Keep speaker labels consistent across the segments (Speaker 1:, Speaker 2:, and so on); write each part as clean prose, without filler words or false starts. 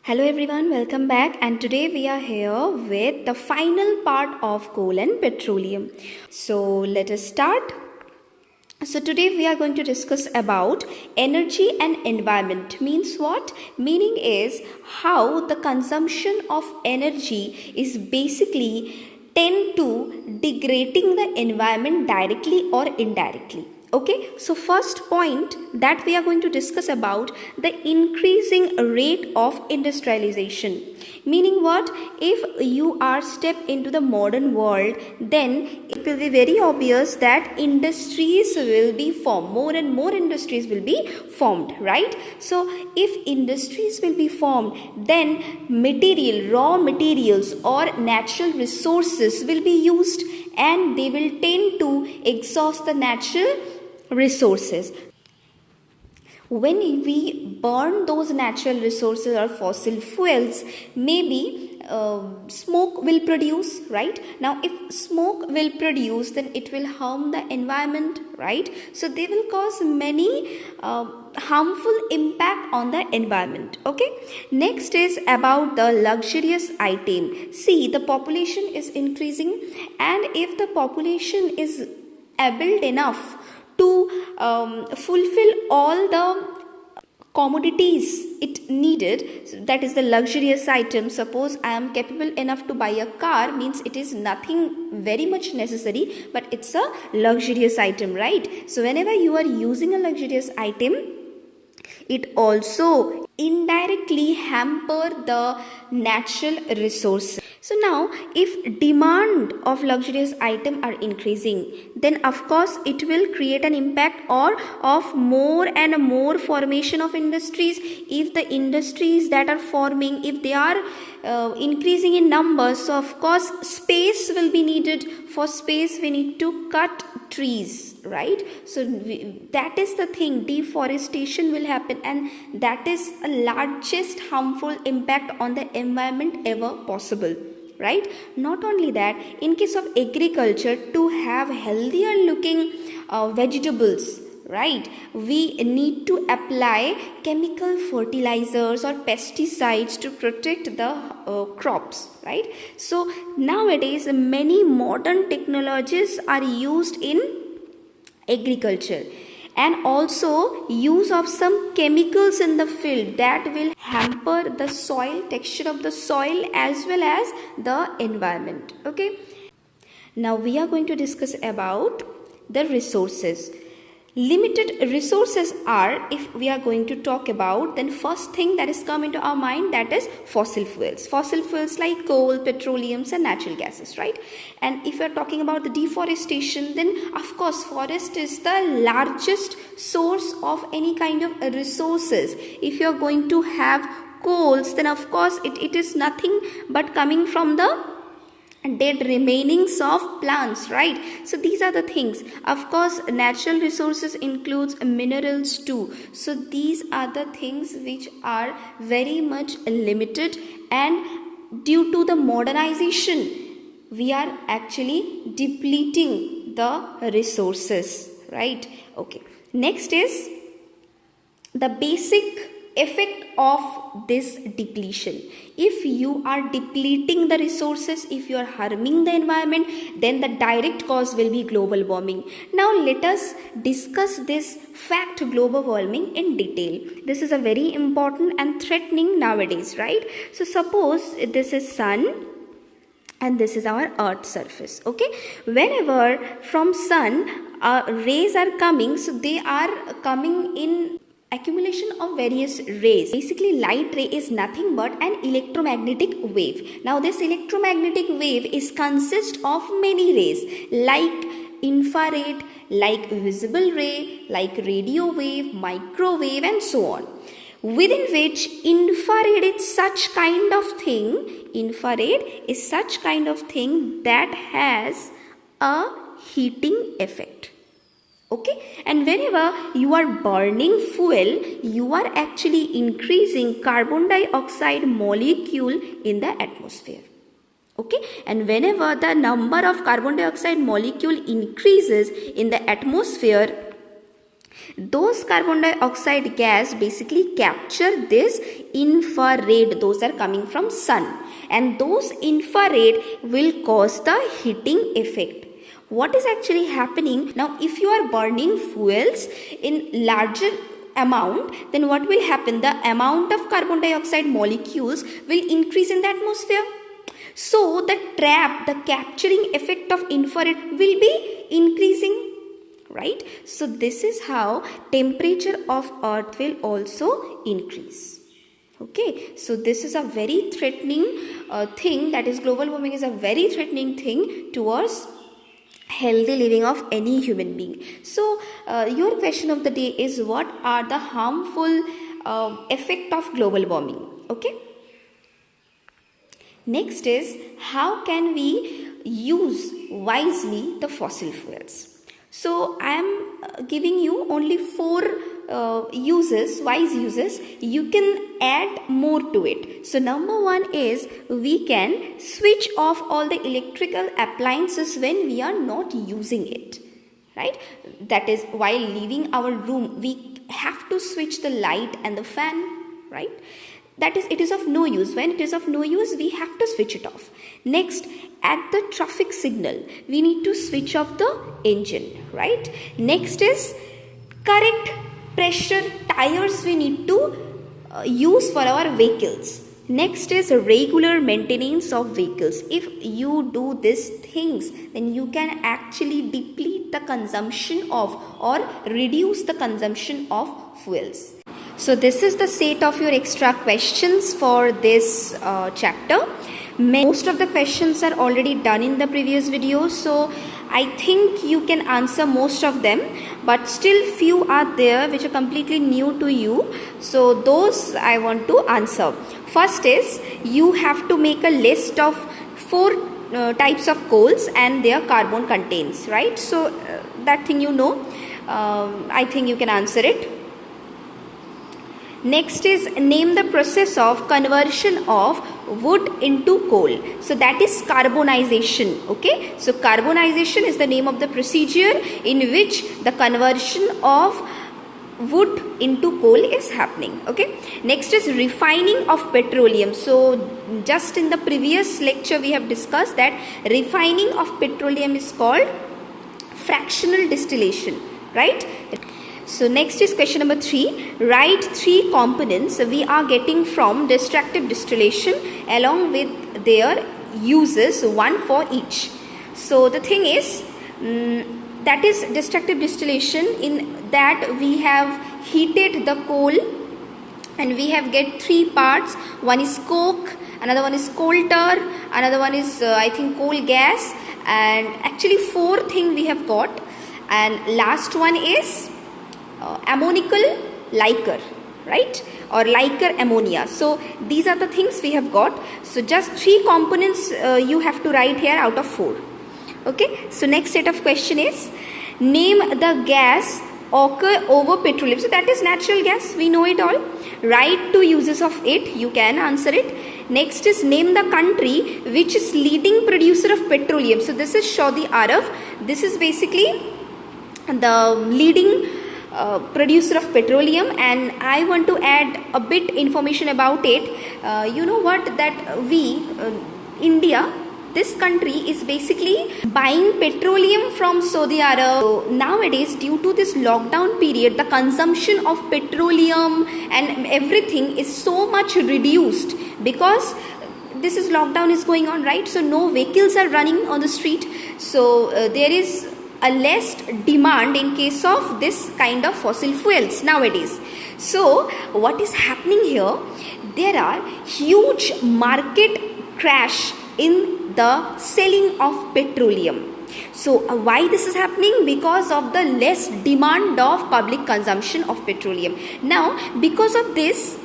Speaker 1: Hello everyone, welcome back, and today we are here with the final part of coal and petroleum. So let us start. So today we are going to discuss about energy and environment. Means what? Meaning is how the consumption of energy is basically tend to degrading the environment directly or indirectly. Okay, so first point that we are going to discuss about the increasing rate of industrialization. Meaning what? If you are step into the modern world, then it will be very obvious that industries will be formed. More and more industries will be formed, right? So if industries will be formed, then raw materials or natural resources will be used, and they will tend to exhaust the natural resources. When we burn those natural resources or fossil fuels, maybe smoke will produce, right? Now if smoke will produce, then it will harm the environment, right? So they will cause many harmful impact on the environment. Okay, next is about the luxurious item. See, the population is increasing, and if the population is able enough to fulfill all the commodities it needed, that is the luxurious item. Suppose I am capable enough to buy a car, means it is nothing very much necessary, but it's a luxurious item, right? So whenever you are using a luxurious item, it also indirectly hamper the natural resources. So now if demand of luxurious item are increasing, then of course it will create an impact or of more and more formation of industries. If the industries that are forming, if they are increasing in numbers, so of course space will be needed. For space we need to cut trees, right? So that is the thing, deforestation will happen, and that is a largest harmful impact on the environment ever possible, right? Not only that, in case of agriculture, to have healthier looking vegetables, right, we need to apply chemical fertilizers or pesticides to protect the crops, right? So nowadays many modern technologies are used in agriculture, and also use of some chemicals in the field that will hamper the soil, texture of the soil, as well as the environment. Okay, now we are going to discuss about the resources. Limited resources are, if we are going to talk about, then first thing that is come into our mind, that is fossil fuels like coal, petroleums and natural gases, right? And if you are talking about the deforestation, then of course forest is the largest source of any kind of resources. If you are going to have coals, then of course it is nothing but coming from the dead remainings of plants, right? So these are the things. Of course natural resources includes minerals too. So these are the things which are very much limited, and due to the modernization we are actually depleting the resources, right? Okay, next is the basic effect of this depletion. If you are depleting the resources, if you are harming the environment, then the direct cause will be global warming. Now let us discuss this fact, global warming, in detail. This is a very important and threatening nowadays, right? So suppose this is sun and this is our earth surface. Okay, whenever from sun rays are coming, so they are coming in accumulation of various rays. Basically light ray is nothing but an electromagnetic wave. Now this electromagnetic wave is consist of many rays, like infrared, like visible ray, like radio wave, microwave and so on, within which infrared is such kind of thing that has a heating effect. Okay, and whenever you are burning fuel, you are actually increasing carbon dioxide molecule in the atmosphere. Okay, and whenever the number of carbon dioxide molecule increases in the atmosphere, Those carbon dioxide gas basically capture this infrared, those are coming from sun, and those infrared will cause the heating effect. What is actually happening now, if you are burning fuels in larger amount, then what will happen? The amount of carbon dioxide molecules will increase in the atmosphere. So the capturing effect of infrared will be increasing, right? So this is how temperature of earth will also increase. Okay, so this is a very threatening thing, that is global warming is a very threatening thing towards healthy living of any human being. So your question of the day is, what are the harmful effect of global warming? Okay. Next is, how can we use wisely the fossil fuels? So I am giving you only 4 wise uses. You can add more to it. So number 1 is, we can switch off all the electrical appliances when we are not using it, right? That is, while leaving our room, we have to switch the light and the fan, right? That is, it is of no use. When it is of no use, we have to switch it off. Next, at the traffic signal, we need to switch off the engine, right? Next is, correct pressure tires we need to use for our vehicles. Next is regular maintenance of vehicles. If you do these things, then you can actually deplete the consumption of or reduce the consumption of fuels. So this is the set of your extra questions for this chapter. Most of the questions are already done in the previous video, so I think you can answer most of them, but still few are there which are completely new to you. So those I want to answer. First is, you have to make a list of 4 types of coals and their carbon contents, right? So that thing you know, I think you can answer it. Next is, name the process of conversion of wood into coal. So that is carbonization. Okay, so carbonization is the name of the procedure in which the conversion of wood into coal is happening. Okay, next is refining of petroleum. So just in the previous lecture we have discussed that refining of petroleum is called fractional distillation, right? So next is question number 3. Write 3 components we are getting from destructive distillation along with their uses, 1 for each. So the thing is, that is destructive distillation, in that we have heated the coal and we have get 3 parts. One is coke, another one is coal tar, another one is I think coal gas, and actually 4 thing we have got, and last one is ammonical liquor, right, or liquor ammonia. So these are the things we have got. So just 3 components you have to write here out of 4. Okay, so next set of question is, name the gas occur over petroleum. So that is natural gas, we know it all. Write 2 uses of it, you can answer it. Next is, name the country which is leading producer of petroleum. So this is Saudi Arab. This is basically the leading producer of petroleum, and I want to add a bit information about it. You know what, that we India, this country is basically buying petroleum from Saudi Arabia. So nowadays, due to this lockdown period, the consumption of petroleum and everything is so much reduced because this is lockdown is going on, right? So no vehicles are running on the street, so there is a less demand in case of this kind of fossil fuels nowadays. So what is happening here, there are huge market crash in the selling of petroleum. So why this is happening? Because of the less demand of public consumption of petroleum. Now because of this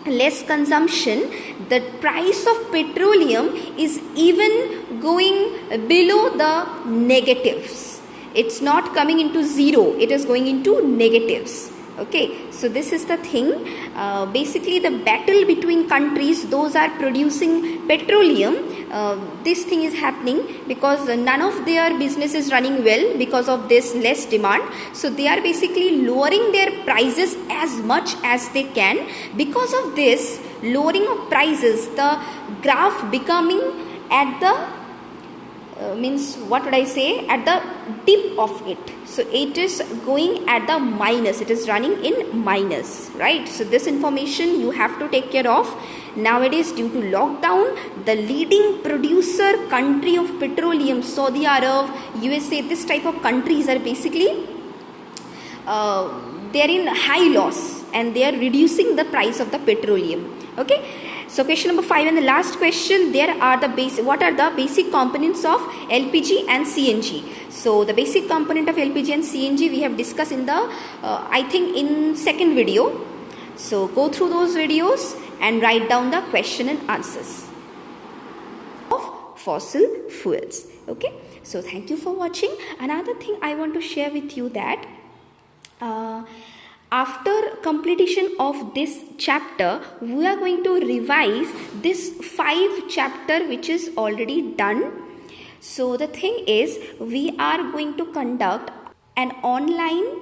Speaker 1: less consumption, the price of petroleum is even going below the negatives. It's not coming into 0, it is going into negatives. Okay, so this is the thing. Basically the battle between countries, those are producing petroleum, this thing is happening because none of their business is running well because of this less demand. So they are basically lowering their prices as much as they can. Because of this lowering of prices, the graph becoming at the means what would I say, at the tip of it. So it is going at the minus, it is running in minus, right? So this information you have to take care of. Nowadays, due to lockdown, the leading producer country of petroleum, Saudi Arab, USA, this type of countries are basically they are in high loss and they are reducing the price of the petroleum. Okay, so question number 5 and the last question, what are the basic components of LPG and CNG? So the basic component of LPG and CNG we have discussed in the I think in second video. So go through those videos and write down the question and answers of fossil fuels. Okay, so thank you for watching. Another thing I want to share with you that after completion of this chapter, we are going to revise this 5 chapter which is already done. So the thing is, we are going to conduct an online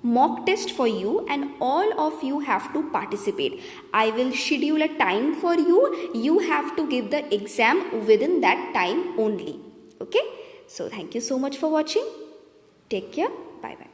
Speaker 1: mock test for you and all of you have to participate. I will schedule a time for you. You have to give the exam within that time only. Okay. So thank you so much for watching. Take care. Bye bye.